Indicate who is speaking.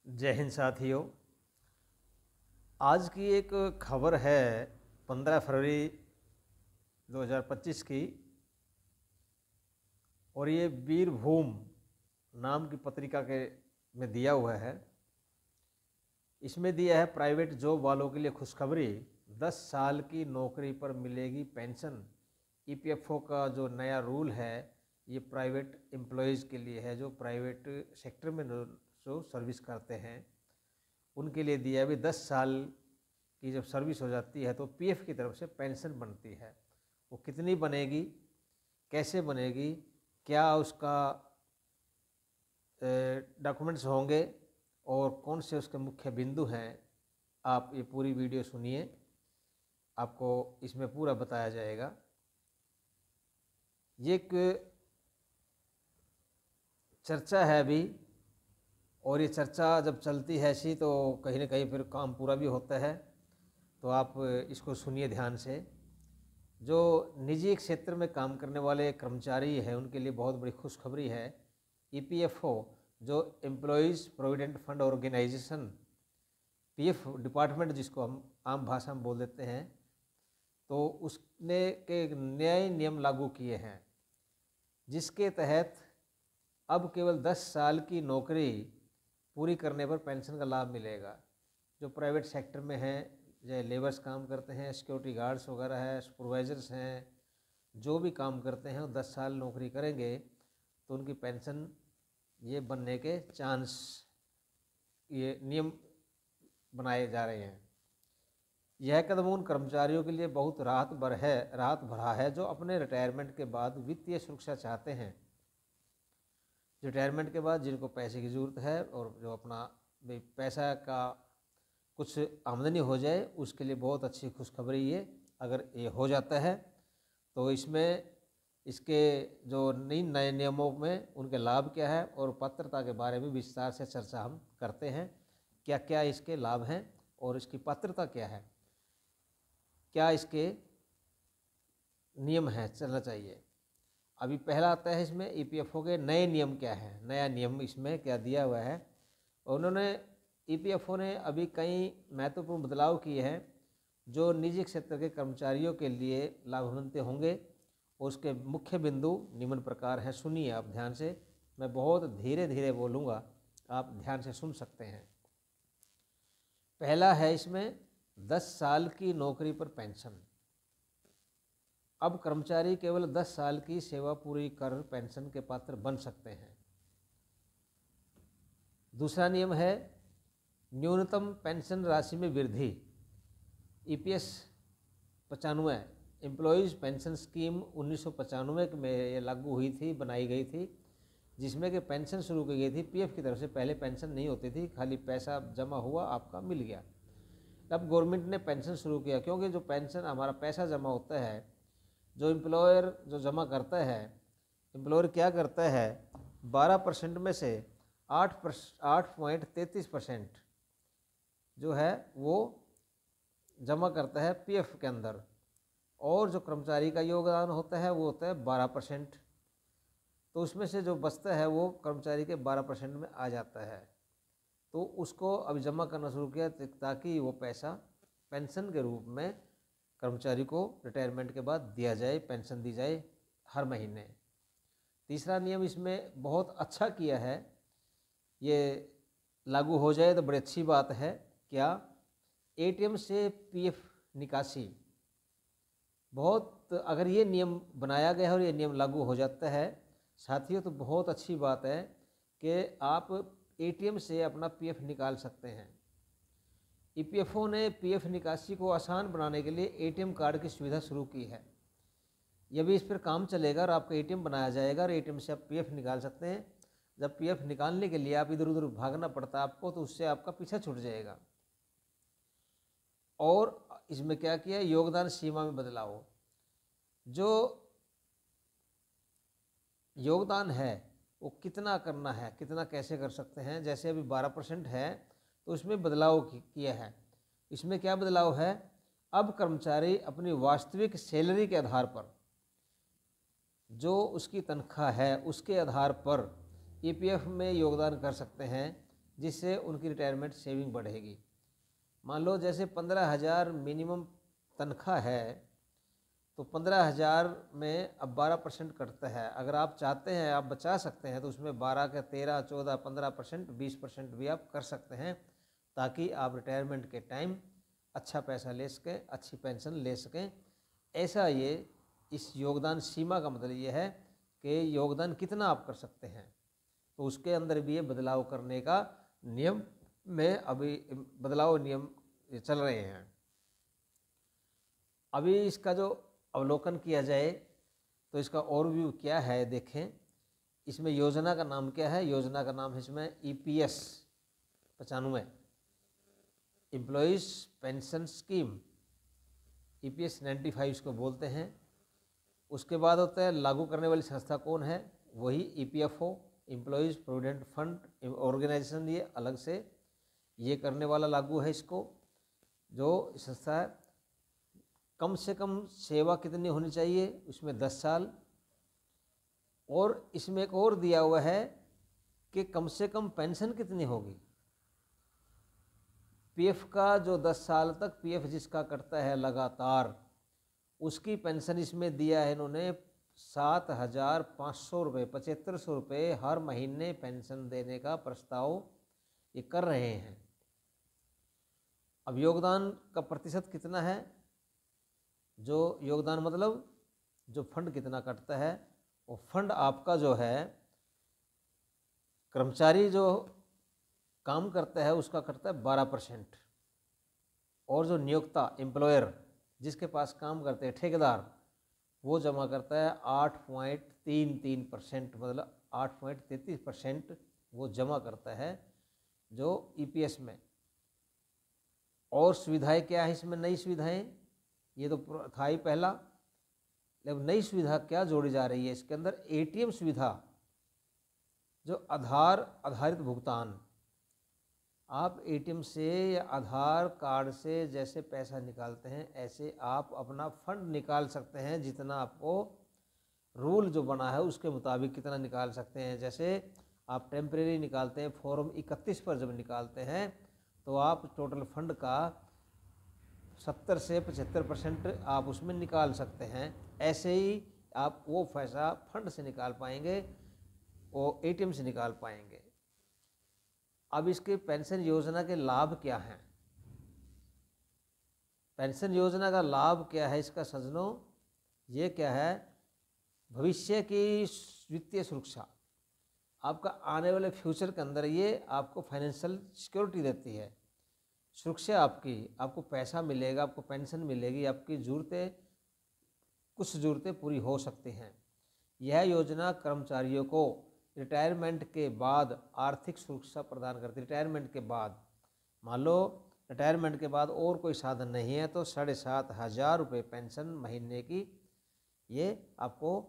Speaker 1: जय हिंद साथियों। आज की एक खबर है 15 फरवरी 2025 की, और ये वीरभूम नाम की पत्रिका के में दिया हुआ है। इसमें दिया है प्राइवेट जॉब वालों के लिए खुशखबरी, 10 साल की नौकरी पर मिलेगी पेंशन। ईपीएफओ का जो नया रूल है ये प्राइवेट एम्प्लॉयज़ के लिए है, जो प्राइवेट सेक्टर में जो सर्विस करते हैं उनके लिए दिया है। अभी 10 साल की जब सर्विस हो जाती है तो पीएफ की तरफ से पेंशन बनती है। वो कितनी बनेगी, कैसे बनेगी, क्या उसका डॉक्यूमेंट्स होंगे और कौन से उसके मुख्य बिंदु हैं, आप ये पूरी वीडियो सुनिए, आपको इसमें पूरा बताया जाएगा। ये एक चर्चा है अभी, और ये चर्चा जब चलती है ऐसी तो कहीं ना कहीं फिर काम पूरा भी होता है। तो आप इसको सुनिए ध्यान से। जो निजी क्षेत्र में काम करने वाले कर्मचारी हैं उनके लिए बहुत बड़ी खुशखबरी है। ईपीएफओ जो employees provident fund organisation, PF department जिसको हम आम भाषा में बोल देते हैं, तो उसने के नए नियम लागू किए हैं, जिसके तहत अब केवल 10 साल की नौकरी पूरी करने पर पेंशन का लाभ मिलेगा। जो प्राइवेट सेक्टर में हैं, जो लेबर्स काम करते हैं, सिक्योरिटी गार्ड्स वगैरह है, सुपरवाइजर्स हैं, जो भी काम करते हैं वो 10 साल नौकरी करेंगे तो उनकी पेंशन ये बनने के चांस, ये नियम बनाए जा रहे हैं। यह कदम उन कर्मचारियों के लिए बहुत राहत भरा है जो अपने रिटायरमेंट के बाद वित्तीय सुरक्षा चाहते हैं। रिटायरमेंट के बाद जिनको पैसे की ज़रूरत है और जो अपना पैसा का कुछ आमदनी हो जाए, उसके लिए बहुत अच्छी खुशखबरी ये। अगर ये हो जाता है तो इसमें इसके जो नए नियमों में उनके लाभ क्या है और पात्रता के बारे में विस्तार से चर्चा हम करते हैं। क्या क्या इसके लाभ हैं और इसकी पात्रता क्या है, क्या इसके नियम हैं चलना चाहिए। अभी पहला आता है इसमें ईपीएफओ के नए नियम क्या है, नया नियम इसमें क्या दिया हुआ है। और उन्होंने ईपीएफओ ने अभी कई महत्वपूर्ण बदलाव किए हैं जो निजी क्षेत्र के कर्मचारियों के लिए लाभान्वित होंगे, और उसके मुख्य बिंदु निम्न प्रकार हैं। सुनिए आप ध्यान से, मैं बहुत धीरे धीरे बोलूँगा, आप ध्यान से सुन सकते हैं। पहला है इसमें 10 साल की नौकरी पर पेंशन। अब कर्मचारी केवल 10 साल की सेवा पूरी कर पेंशन के पात्र बन सकते हैं। दूसरा नियम है न्यूनतम पेंशन राशि में वृद्धि। ईपीएस 95 एम्प्लॉयज़ पेंशन स्कीम 1995 में ये लागू हुई थी, बनाई गई थी, जिसमें कि पेंशन शुरू की गई थी पीएफ की तरफ से। पहले पेंशन नहीं होती थी, खाली पैसा जमा हुआ आपका मिल गया। तब गवर्नमेंट ने पेंशन शुरू किया, क्योंकि जो पेंशन हमारा पैसा जमा होता है, जो एम्प्लॉयर जो जमा करता है, एम्प्लॉयर क्या करता है, 12% में से 8.33% जो है वो जमा करता है पीएफ के अंदर, और जो कर्मचारी का योगदान होता है वो होता है 12%। तो उसमें से जो बचता है वो कर्मचारी के 12% में आ जाता है। तो उसको अब जमा करना शुरू किया ताकि वो पैसा पेंशन के रूप में कर्मचारी को रिटायरमेंट के बाद दिया जाए, पेंशन दी जाए हर महीने। तीसरा नियम इसमें बहुत अच्छा किया है, ये लागू हो जाए तो बड़ी अच्छी बात है। क्या? एटीएम से पीएफ निकासी। बहुत, अगर ये नियम बनाया गया है और ये नियम लागू हो जाता है साथियों, तो बहुत अच्छी बात है कि आप एटीएम से अपना पीएफ निकाल सकते हैं। ईपीएफओ ने पीएफ निकासी को आसान बनाने के लिए एटीएम कार्ड की सुविधा शुरू की है। यह भी इस पर काम चलेगा और आपका एटीएम बनाया जाएगा और एटीएम से आप पीएफ निकाल सकते हैं। जब पीएफ निकालने के लिए आप इधर उधर भागना पड़ता है आपको, तो उससे आपका पीछा छूट जाएगा। और इसमें क्या किया, योगदान सीमा में बदलाव। जो योगदान है वो कितना करना है, कितना कैसे कर सकते हैं। जैसे अभी 12% है तो उसमें बदलाव किया है। इसमें क्या बदलाव है, अब कर्मचारी अपनी वास्तविक सैलरी के आधार पर, जो उसकी तनख्वाह है उसके आधार पर ईपीएफ में योगदान कर सकते हैं। जिससे उनकी रिटायरमेंट सेविंग बढ़ेगी। मान लो जैसे 15,000 मिनिमम तनख्वाह है, तो 15,000 में अब 12% कटता है। अगर आप चाहते हैं, आप बचा सकते हैं, तो उसमें 12 का 13, 14, 15%, 20% भी आप कर सकते हैं, ताकि आप रिटायरमेंट के टाइम अच्छा पैसा ले सकें, अच्छी पेंशन ले सकें। ऐसा ये इस योगदान सीमा का मतलब ये है कि योगदान कितना आप कर सकते हैं, तो उसके अंदर भी ये बदलाव करने का नियम में अभी बदलाव नियम चल रहे हैं। अभी इसका जो अवलोकन किया जाए तो इसका ओवरव्यू क्या है देखें। इसमें योजना का नाम क्या है? योजना का नाम है इसमें EPS 95, employees pension scheme, EPS 95 इसको बोलते हैं। उसके बाद होता है लागू करने वाली संस्था कौन है? वही EPFO, employees provident fund organisation, ये अलग से ये करने वाला लागू है इसको। जो संस्था है, कम से कम सेवा कितनी होनी चाहिए? उसमें 10 साल। और इसमें एक और दिया हुआ है कि कम से कम पेंशन कितनी होगी। PF का जो 10 साल तक PF जिसका कटता है लगातार, उसकी पेंशन इसमें दिया है इन्होंने 7,500 रुपये, 7,500 रुपये हर महीने पेंशन देने का प्रस्ताव ये कर रहे हैं। अब योगदान का प्रतिशत कितना है? जो योगदान मतलब जो फंड कितना कटता है, वो फंड आपका जो है कर्मचारी जो काम करता है उसका कटता है 12%, और जो नियोक्ता एम्प्लॉयर जिसके पास काम करते हैं ठेकेदार, वो जमा करता है 8.33%, मतलब 8.33% वो जमा करता है जो EPS में। और सुविधाएं क्या है इसमें? नई सुविधाएं, ये तो था ही पहला, लेकिन नई सुविधा क्या जोड़ी जा रही है इसके अंदर? ATM सुविधा, जो आधार आधारित भुगतान। आप ATM से या आधार कार्ड से जैसे पैसा निकालते हैं, ऐसे आप अपना फंड निकाल सकते हैं। जितना आपको रूल जो बना है उसके मुताबिक कितना निकाल सकते हैं। जैसे आप टेम्परेरी निकालते हैं, फॉर्म 31 पर जब निकालते हैं, तो आप टोटल फंड का 70 से 75% आप उसमें निकाल सकते हैं। ऐसे ही आप वो पैसा फंड से निकाल पाएंगे, वो ATM से निकाल पाएंगे। अब इसके पेंशन योजना के लाभ क्या हैं? पेंशन योजना का लाभ क्या है इसका सज्जनों? ये क्या है? भविष्य की वित्तीय सुरक्षा, आपका आने वाले फ्यूचर के अंदर ये आपको फाइनेंशियल सिक्योरिटी देती है, सुरक्षा आपकी, आपको पैसा मिलेगा, आपको पेंशन मिलेगी, आपकी ज़रूरतें, कुछ ज़रूरतें पूरी हो सकती हैं। यह योजना कर्मचारियों को रिटायरमेंट के बाद आर्थिक सुरक्षा प्रदान करती है। रिटायरमेंट के बाद, मान लो रिटायरमेंट के बाद और कोई साधन नहीं है, तो 7,500 रुपये पेंशन महीने की ये आपको